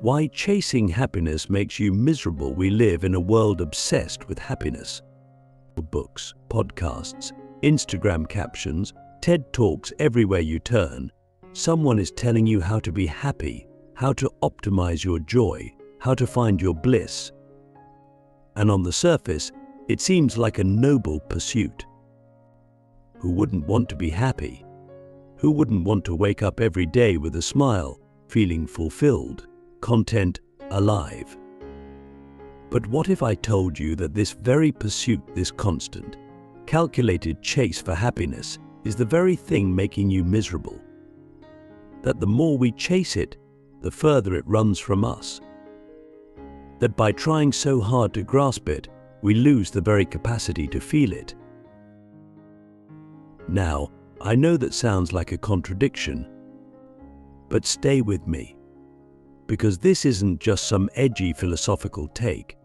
Why chasing happiness makes you miserable. We live in a world obsessed with happiness. Books, podcasts, Instagram captions, TED Talks, everywhere you turn, someone is telling you how to be happy, how to optimize your joy, how to find your bliss. And on the surface, it seems like a noble pursuit. Who wouldn't want to be happy? Who wouldn't want to wake up every day with a smile, feeling fulfilled, content, alive? But what if I told you that this very pursuit, this constant, calculated chase for happiness, is the very thing making you miserable? That the more we chase it, the further it runs from us. That by trying so hard to grasp it, we lose the very capacity to feel it. Now, I know that sounds like a contradiction, but stay with me, because this isn't just some edgy philosophical take.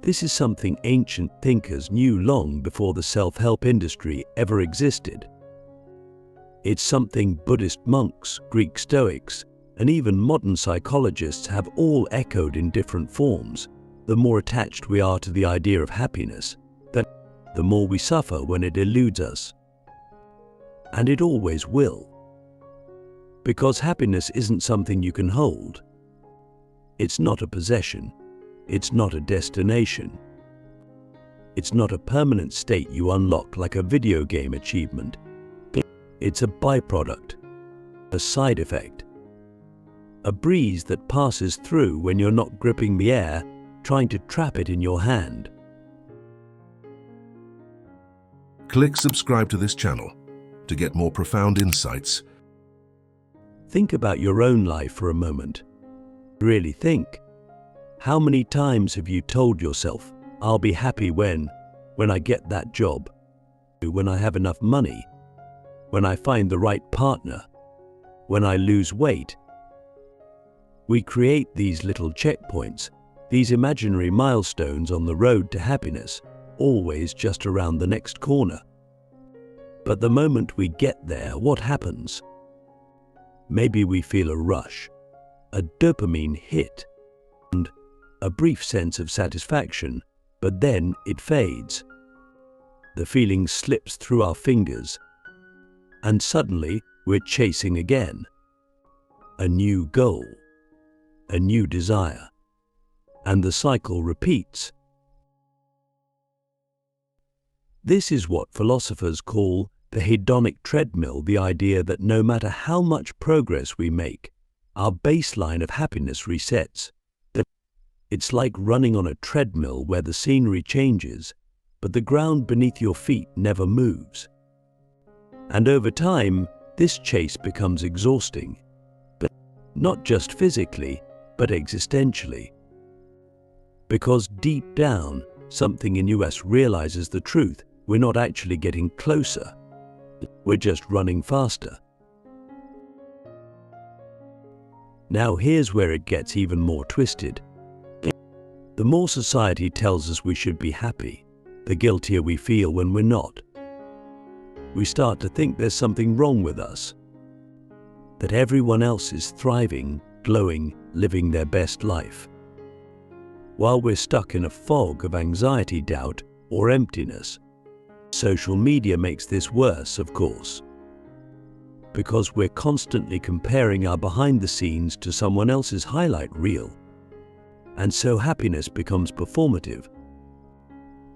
This is something ancient thinkers knew long before the self-help industry ever existed. It's something Buddhist monks, Greek Stoics, and even modern psychologists have all echoed in different forms. The more attached we are to the idea of happiness, the more we suffer when it eludes us. And it always will. Because happiness isn't something you can hold. It's not a possession. It's not a destination. It's not a permanent state you unlock like a video game achievement. It's a byproduct, a side effect, a breeze that passes through when you're not gripping the air, trying to trap it in your hand. Click subscribe to this channel to get more profound insights. Think about your own life for a moment. Really think. How many times have you told yourself, I'll be happy when I get that job, when I have enough money, when I find the right partner, when I lose weight? We create these little checkpoints, these imaginary milestones on the road to happiness, always just around the next corner. But the moment we get there, what happens? Maybe we feel a rush, a dopamine hit, and a brief sense of satisfaction, but then it fades. The feeling slips through our fingers, and suddenly we're chasing again. A new goal, a new desire, and the cycle repeats. This is what philosophers call the hedonic treadmill, the idea that no matter how much progress we make, our baseline of happiness resets. It's like running on a treadmill where the scenery changes, but the ground beneath your feet never moves. And over time, this chase becomes exhausting, but not just physically, but existentially. Because deep down, something in us realizes the truth. We're not actually getting closer. We're just running faster. Now here's where it gets even more twisted. The more society tells us we should be happy, the guiltier we feel when we're not. We start to think there's something wrong with us, that everyone else is thriving, glowing, living their best life, while we're stuck in a fog of anxiety, doubt, or emptiness. Social media makes this worse, of course, because we're constantly comparing our behind the scenes to someone else's highlight reel. And so happiness becomes performative.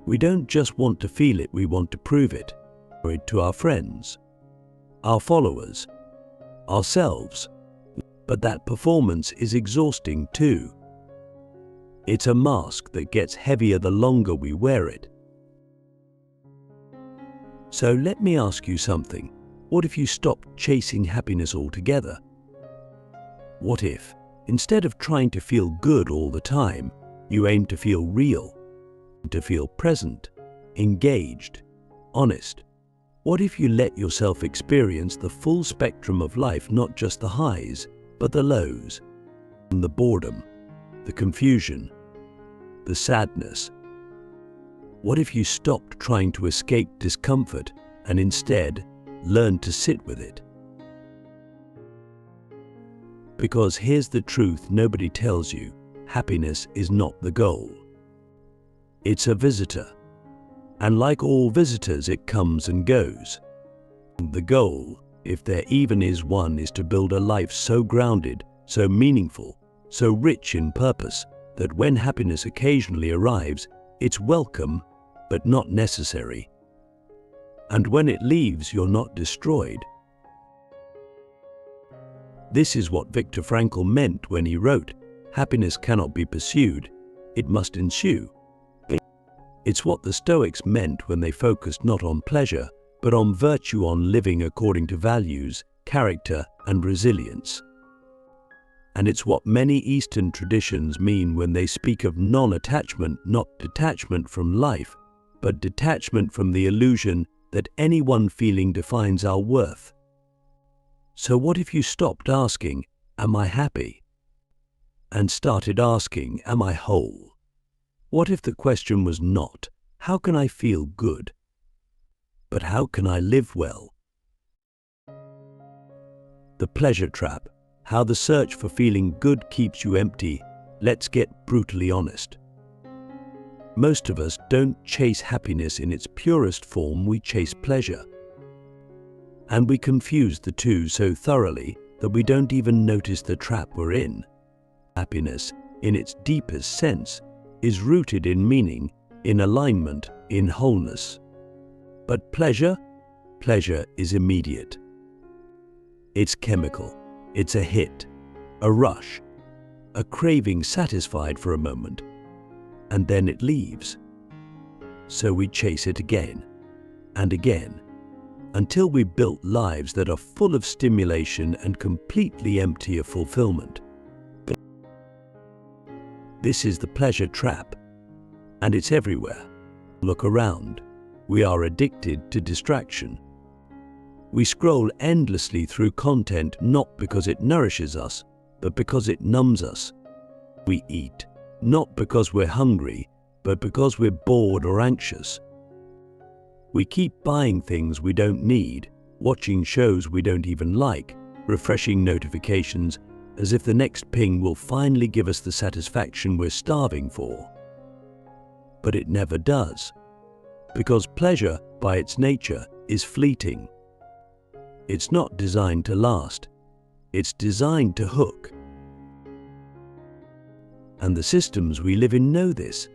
We don't just want to feel it, we want to prove it to our friends, our followers, ourselves. But that performance is exhausting too. It's a mask that gets heavier the longer we wear it. So let me ask you something. What if you stopped chasing happiness altogether? What if, instead of trying to feel good all the time, you aim to feel real, to feel present, engaged, honest? What if you let yourself experience the full spectrum of life, not just the highs, but the lows, and the boredom, the confusion, the sadness? What if you stopped trying to escape discomfort and instead learned to sit with it? Because here's the truth nobody tells you: happiness is not the goal. It's a visitor. And like all visitors, it comes and goes. The goal, if there even is one, is to build a life so grounded, so meaningful, so rich in purpose, that when happiness occasionally arrives, it's welcome, but not necessary. And when it leaves, you're not destroyed. This is what Viktor Frankl meant when he wrote, "Happiness cannot be pursued, it must ensue." It's what the Stoics meant when they focused not on pleasure, but on virtue, on living according to values, character, and resilience. And it's what many Eastern traditions mean when they speak of non-attachment, not detachment from life, but detachment from the illusion that any one feeling defines our worth. So what if you stopped asking, "Am I happy?" and started asking, "Am I whole?" What if the question was not, "How can I feel good?" but "How can I live well?" The pleasure trap: how the search for feeling good keeps you empty. Let's get brutally honest. Most of us don't chase happiness in its purest form, we chase pleasure. And we confuse the two so thoroughly that we don't even notice the trap we're in. Happiness, in its deepest sense, is rooted in meaning, in alignment, in wholeness. But pleasure is immediate. It's chemical. It's a hit, a rush, a craving satisfied for a moment, and then it leaves. So we chase it again and again, until we built lives that are full of stimulation and completely empty of fulfillment. This is the pleasure trap, and it's everywhere. Look around. We are addicted to distraction. We scroll endlessly through content not because it nourishes us, but because it numbs us. We eat, not because we're hungry, but because we're bored or anxious. We keep buying things we don't need, watching shows we don't even like, refreshing notifications as if the next ping will finally give us the satisfaction we're starving for. But it never does, because pleasure, by its nature, is fleeting. It's not designed to last. It's designed to hook. And the systems we live in know this.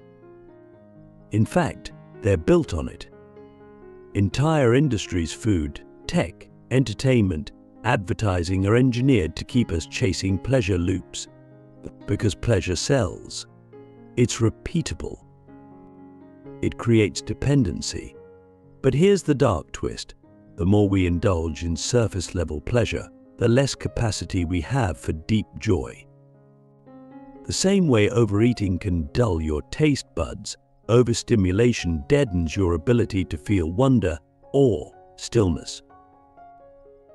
In fact, they're built on it. Entire industries, food, tech, entertainment, advertising, are engineered to keep us chasing pleasure loops. Because pleasure sells. It's repeatable. It creates dependency. But here's the dark twist. The more we indulge in surface-level pleasure, the less capacity we have for deep joy. The same way overeating can dull your taste buds, overstimulation deadens your ability to feel wonder, awe, stillness.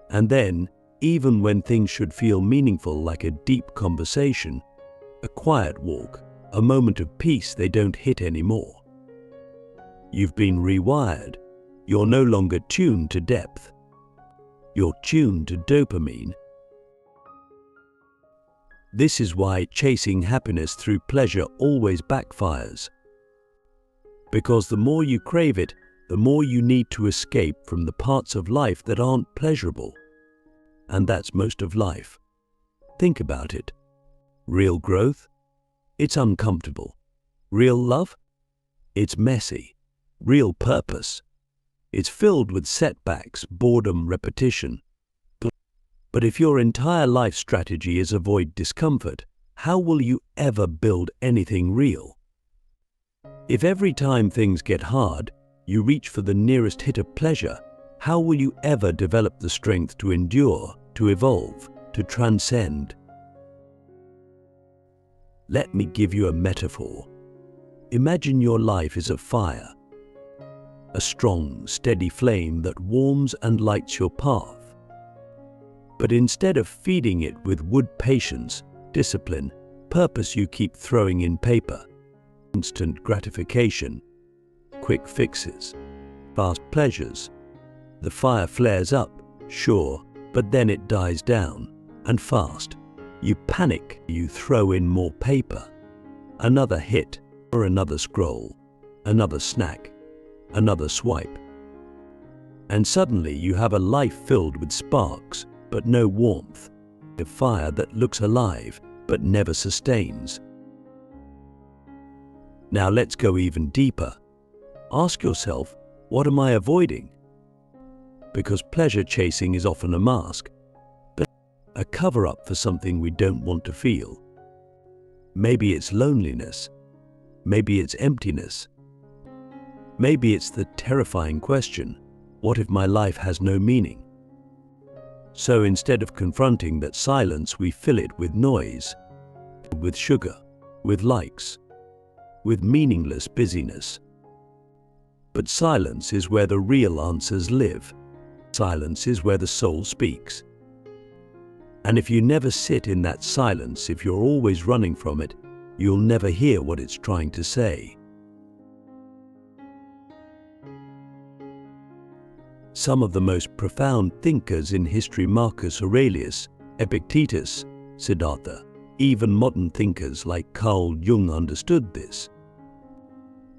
And then, even when things should feel meaningful, like a deep conversation, a quiet walk, a moment of peace, they don't hit anymore. You've been rewired. You're no longer tuned to depth. You're tuned to dopamine. This is why chasing happiness through pleasure always backfires. Because the more you crave it, the more you need to escape from the parts of life that aren't pleasurable. And that's most of life. Think about it. Real growth? It's uncomfortable. Real love? It's messy. Real purpose? It's filled with setbacks, boredom, repetition. But if your entire life strategy is avoid discomfort, how will you ever build anything real? If every time things get hard, you reach for the nearest hit of pleasure, how will you ever develop the strength to endure, to evolve, to transcend? Let me give you a metaphor. Imagine your life is a fire. A strong, steady flame that warms and lights your path. But instead of feeding it with wood, patience, discipline, purpose, you keep throwing in paper, instant gratification, quick fixes, fast pleasures. The fire flares up, sure, but then it dies down, and fast. You panic, you throw in more paper, another hit, or another scroll, another snack, another swipe. And suddenly you have a life filled with sparks, but no warmth, a fire that looks alive, but never sustains. Now let's go even deeper. Ask yourself, what am I avoiding? Because pleasure chasing is often a mask, but a cover-up for something we don't want to feel. Maybe it's loneliness. Maybe it's emptiness. Maybe it's the terrifying question, what if my life has no meaning? So instead of confronting that silence, we fill it with noise, with sugar, with likes, with meaningless busyness. But silence is where the real answers live. Silence is where the soul speaks. And if you never sit in that silence, if you're always running from it, you'll never hear what it's trying to say. Some of the most profound thinkers in history, Marcus Aurelius, Epictetus, Siddhartha, even modern thinkers like Carl Jung understood this.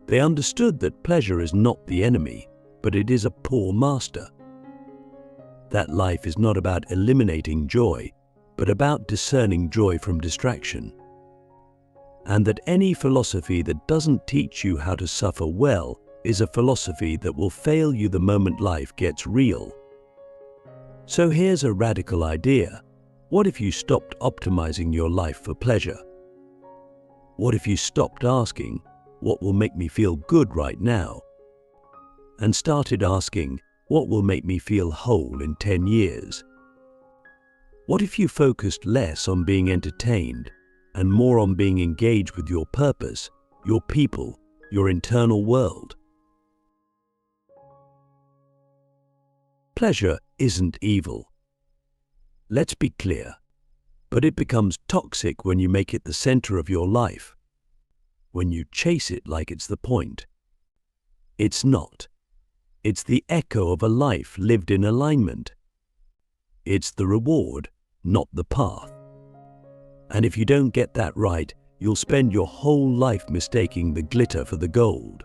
They understood that pleasure is not the enemy, but it is a poor master. That life is not about eliminating joy, but about discerning joy from distraction. And that any philosophy that doesn't teach you how to suffer well is a philosophy that will fail you the moment life gets real. So here's a radical idea. What if you stopped optimizing your life for pleasure? What if you stopped asking, what will make me feel good right now? And started asking, what will make me feel whole in 10 years? What if you focused less on being entertained and more on being engaged with your purpose, your people, your internal world? Pleasure isn't evil. Let's be clear, but it becomes toxic when you make it the center of your life, when you chase it like it's the point. It's not. It's the echo of a life lived in alignment. It's the reward, not the path. And if you don't get that right, you'll spend your whole life mistaking the glitter for the gold.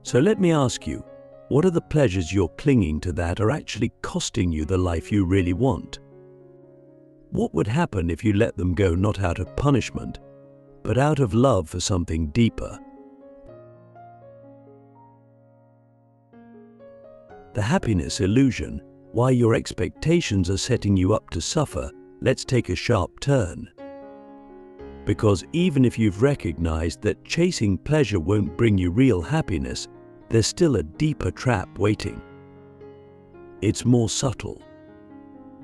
So let me ask you, what are the pleasures you're clinging to that are actually costing you the life you really want? What would happen if you let them go not out of punishment, but out of love for something deeper? The happiness illusion, why your expectations are setting you up to suffer, let's take a sharp turn. Because even if you've recognized that chasing pleasure won't bring you real happiness, there's still a deeper trap waiting. It's more subtle,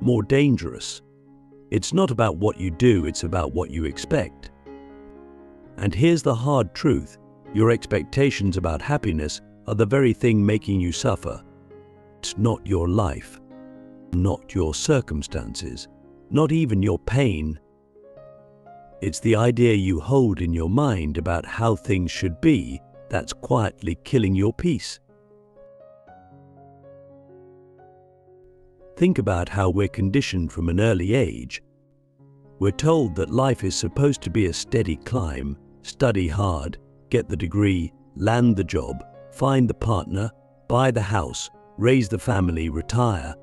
more dangerous. It's not about what you do, it's about what you expect. And here's the hard truth, your expectations about happiness are the very thing making you suffer. It's not your life, not your circumstances, not even your pain. It's the idea you hold in your mind about how things should be that's quietly killing your peace. Think about how we're conditioned from an early age. We're told that life is supposed to be a steady climb, study hard, get the degree, land the job, find the partner, buy the house, raise the family, retire,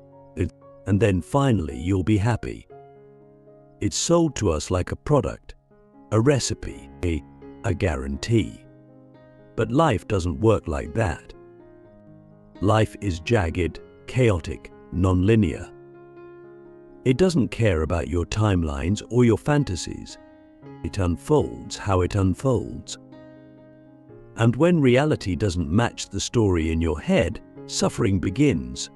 and then finally you'll be happy. It's sold to us like a product, a recipe, a guarantee. But life doesn't work like that. Life is jagged, chaotic, non-linear. It doesn't care about your timelines or your fantasies. It unfolds how it unfolds. And when reality doesn't match the story in your head, suffering begins.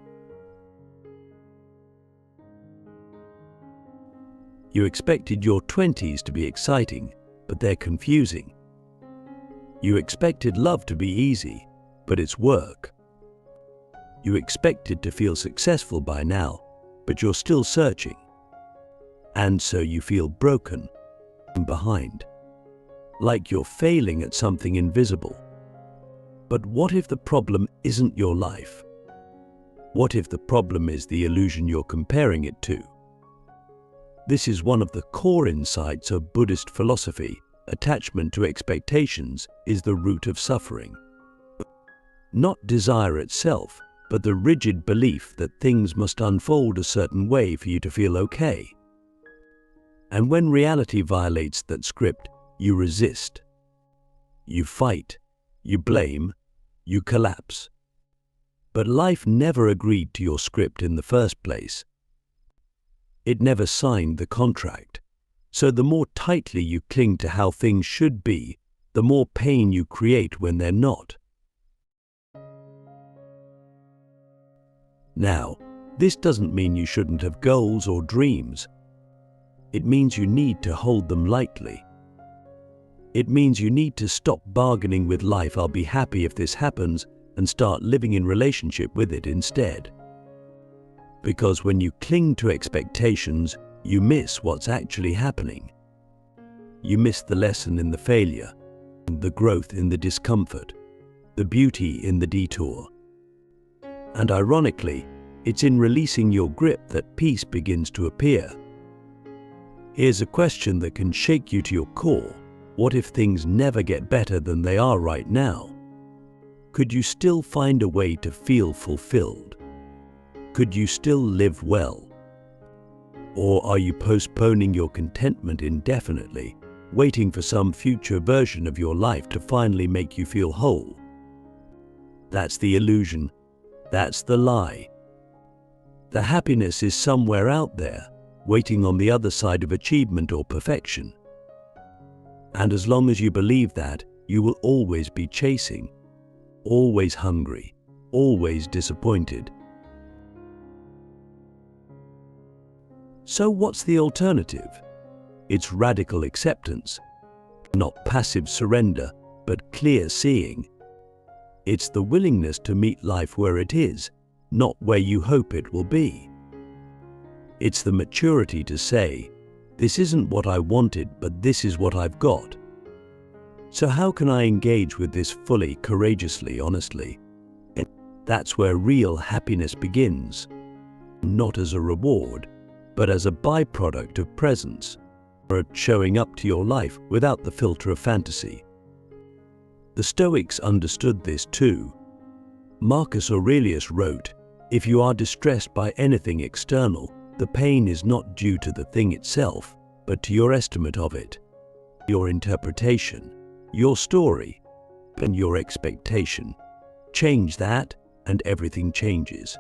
You expected your 20s to be exciting, but they're confusing. You expected love to be easy, but it's work. You expected to feel successful by now, but you're still searching. And so you feel broken and behind, like you're failing at something invisible. But what if the problem isn't your life? What if the problem is the illusion you're comparing it to? This is one of the core insights of Buddhist philosophy. Attachment to expectations is the root of suffering. Not desire itself, but the rigid belief that things must unfold a certain way for you to feel okay. And when reality violates that script, you resist. You fight, you blame, you collapse. But life never agreed to your script in the first place. It never signed the contract. So the more tightly you cling to how things should be, the more pain you create when they're not. Now, this doesn't mean you shouldn't have goals or dreams. It means you need to hold them lightly. It means you need to stop bargaining with life, "I'll be happy if this happens," and start living in relationship with it instead. Because when you cling to expectations, you miss what's actually happening. You miss the lesson in the failure, the growth in the discomfort, the beauty in the detour. And ironically, it's in releasing your grip that peace begins to appear. Here's a question that can shake you to your core. What if things never get better than they are right now? Could you still find a way to feel fulfilled? Could you still live well? Or are you postponing your contentment indefinitely, waiting for some future version of your life to finally make you feel whole? That's the illusion. That's the lie. The happiness is somewhere out there, waiting on the other side of achievement or perfection. And as long as you believe that, you will always be chasing, always hungry, always disappointed. So what's the alternative? It's radical acceptance, not passive surrender, but clear seeing. It's the willingness to meet life where it is, not where you hope it will be. It's the maturity to say, "This isn't what I wanted, but this is what I've got." So how can I engage with this fully, courageously, honestly? That's where real happiness begins, not as a reward, but as a byproduct of presence, or showing up to your life without the filter of fantasy. The Stoics understood this too. Marcus Aurelius wrote, "If you are distressed by anything external, the pain is not due to the thing itself, but to your estimate of it, your interpretation, your story, and your expectation. Change that, and everything changes."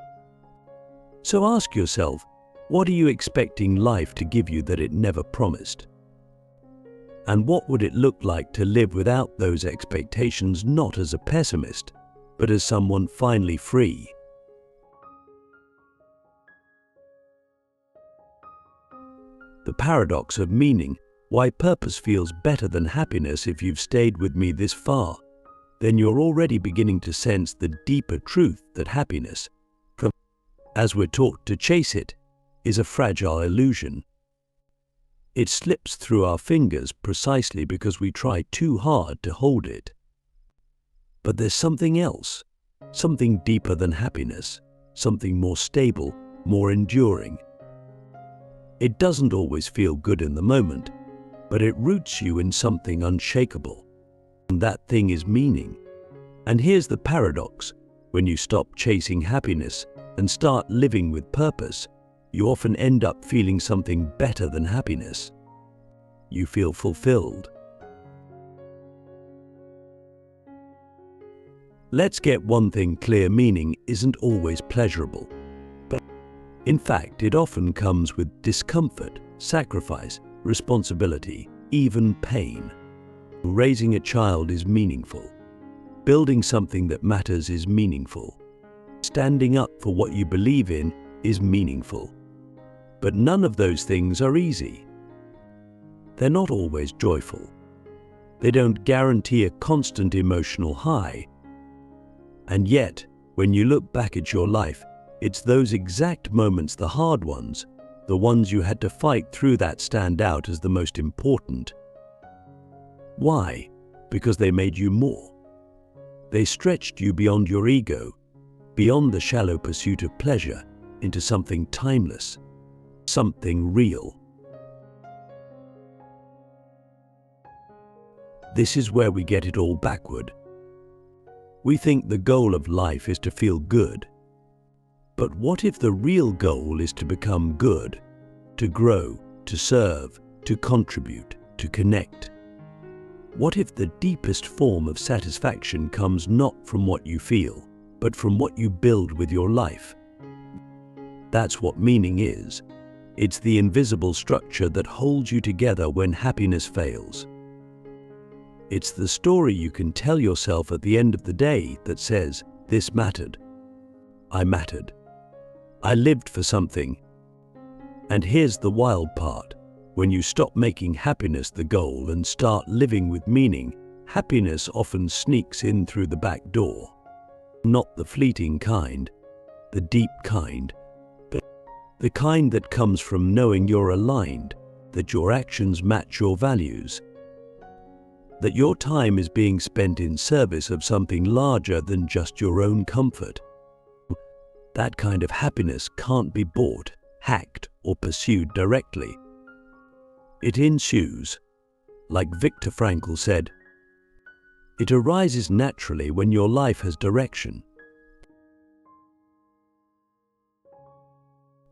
So ask yourself, what are you expecting life to give you that it never promised? And what would it look like to live without those expectations, not as a pessimist, but as someone finally free? The paradox of meaning, why purpose feels better than happiness. If you've stayed with me this far, then you're already beginning to sense the deeper truth that happiness, as we're taught to chase it, is a fragile illusion. It slips through our fingers precisely because we try too hard to hold it. But there's something else, something deeper than happiness, something more stable, more enduring. It doesn't always feel good in the moment, but it roots you in something unshakable. And that thing is meaning. And here's the paradox: when you stop chasing happiness and start living with purpose, you often end up feeling something better than happiness. You feel fulfilled. Let's get one thing clear: meaning isn't always pleasurable. In fact, it often comes with discomfort, sacrifice, responsibility, even pain. Raising a child is meaningful. Building something that matters is meaningful. Standing up for what you believe in is meaningful. But none of those things are easy. They're not always joyful. They don't guarantee a constant emotional high. And yet, when you look back at your life, it's those exact moments, the hard ones, the ones you had to fight through, that stand out as the most important. Why? Because they made you more. They stretched you beyond your ego, beyond the shallow pursuit of pleasure, into something timeless, something real. This is where we get it all backward. We think the goal of life is to feel good. But what if the real goal is to become good, to grow, to serve, to contribute, to connect? What if the deepest form of satisfaction comes not from what you feel, but from what you build with your life? That's what meaning is. It's the invisible structure that holds you together when happiness fails. It's the story you can tell yourself at the end of the day that says, "This mattered. I mattered. I lived for something." And here's the wild part. When you stop making happiness the goal and start living with meaning, happiness often sneaks in through the back door. Not the fleeting kind, the deep kind, but the kind that comes from knowing you're aligned, that your actions match your values, that your time is being spent in service of something larger than just your own comfort. That kind of happiness can't be bought, hacked, or pursued directly. It ensues, like Viktor Frankl said, it arises naturally when your life has direction.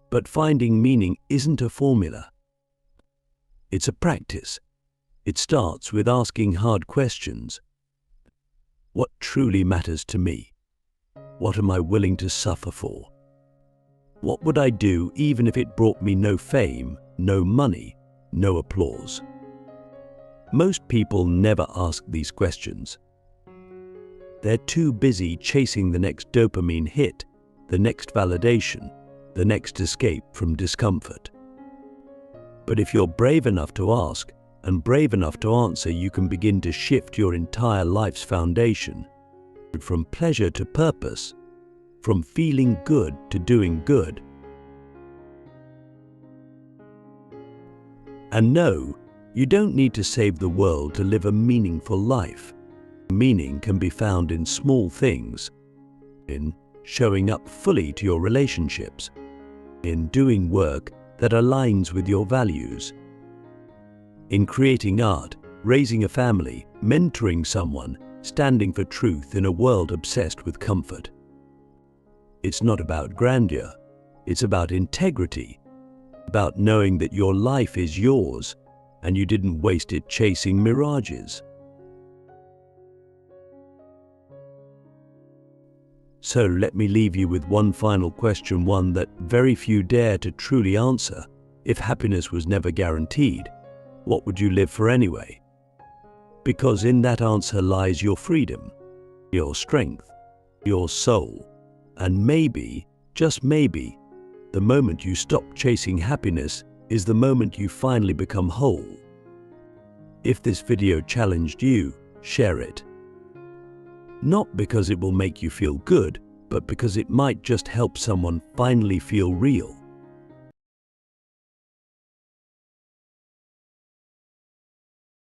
But finding meaning isn't a formula. It's a practice. It starts with asking hard questions. What truly matters to me? What am I willing to suffer for? What would I do even if it brought me no fame, no money, no applause? Most people never ask these questions. They're too busy chasing the next dopamine hit, the next validation, the next escape from discomfort. But if you're brave enough to ask and brave enough to answer, you can begin to shift your entire life's foundation, from pleasure to purpose, from feeling good to doing good. And no, you don't need to save the world to live a meaningful life. Meaning can be found in small things, in showing up fully to your relationships, in doing work that aligns with your values, in creating art, raising a family, mentoring someone, standing for truth in a world obsessed with comfort. It's not about grandeur, it's about integrity, about knowing that your life is yours and you didn't waste it chasing mirages. So let me leave you with one final question, one that very few dare to truly answer. If happiness was never guaranteed, what would you live for anyway? Because in that answer lies your freedom, your strength, your soul, and maybe, just maybe, the moment you stop chasing happiness is the moment you finally become whole. If this video challenged you, share it. Not because it will make you feel good, but because it might just help someone finally feel real.